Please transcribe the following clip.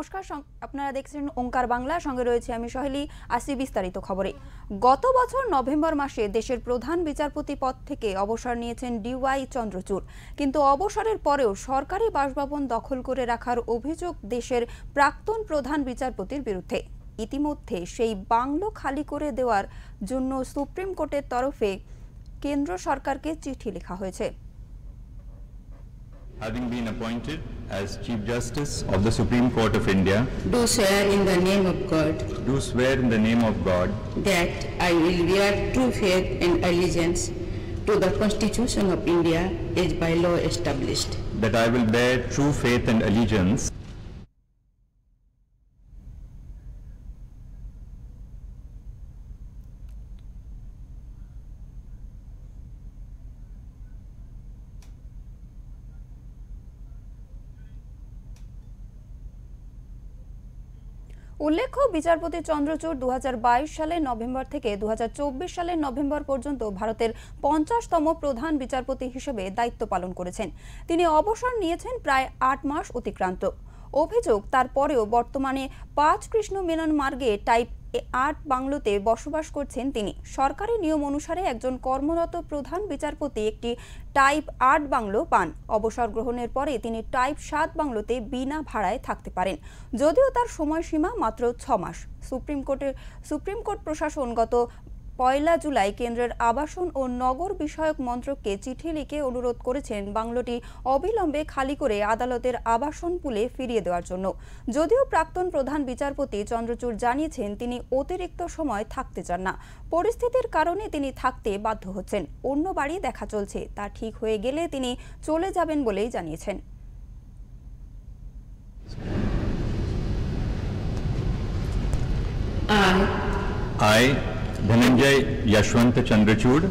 নমস্কার, আপনারা দেখছেন ওঙ্কার বাংলা, সঙ্গে রয়েছে আমি সহেলি। আসি বিস্তারিত খবরে। গত বছর নভেম্বর মাসে দেশের প্রধান বিচারপতি পদ থেকে অবসর নিয়েছেন ডিওয়াই চন্দ্রচূড়, কিন্তু অবসরের পরেও সরকারি বাসভবন দখল করে রাখার অভিযোগ দেশের প্রাক্তন প্রধান বিচারপতির বিরুদ্ধে। ইতিমধ্যে সেই বাংলো খালি করে দেওয়ার জন্য সুপ্রিম কোর্টের তরফে কেন্দ্র সরকারকে চিঠি লেখা হয়েছে। Having been appointed as Chief Justice of the Supreme Court of India, do swear in the name of God do swear in the name of God that I will bear true faith and allegiance to the Constitution of India as by law established. that I will bear true faith and allegiance উল্লেখ্য, বিচারপতি চন্দ্রচূড় 2022 সালের November থেকে 2024 সালের November পর্যন্ত ভারতের 50তম প্রধান বিচারপতি হিসেবে দায়িত্ব পালন করেছেন। তিনি অবসর নিয়েছেন প্রায় 8 মাস অতিক্রান্ত। অভিযোগ, তারপরেও বর্তমানে 5 কৃষ্ণ মেনন মার্গে টাইপ 8 বাংলোতে বসবাস করছেন তিনি। সরকারি নিয়ম অনুসারে একজন কর্মরত প্রধান বিচারপতি একটি টাইপ 8 বাংলো পান। অবসর গ্রহণের পরে তিনি টাইপ 7 বাংলোতে বিনা ভাড়ায় থাকতে পারেন, যদিও তার সময়সীমা মাত্র 6 মাস। সুপ্রিম কোর্ট প্রশাসন গত 1 জুলাই কেন্দ্রের আবাসন ও নগর বিষয়ক মন্ত্রককে চিঠি লিখে অনুরোধ করেছেন বাংলোটি অবিলম্বে খালি করে আদালতের আবাসন পুলে ফিরিয়ে দেওয়ার জন্য। যদিও প্রাক্তন প্রধান বিচারপতি চন্দ্রচূড় জানিয়েছেন তিনি অতিরিক্ত সময় থাকতে চান না, পরিস্থিতির কারণে তিনি থাকতে বাধ্য হচ্ছেন। অন্য বাড়ি দেখা চলছে, তা ঠিক হয়ে গেলে তিনি চলে যাবেন বলেই জানিয়েছেন। I, Dhananjay Yashwant Chandrachud,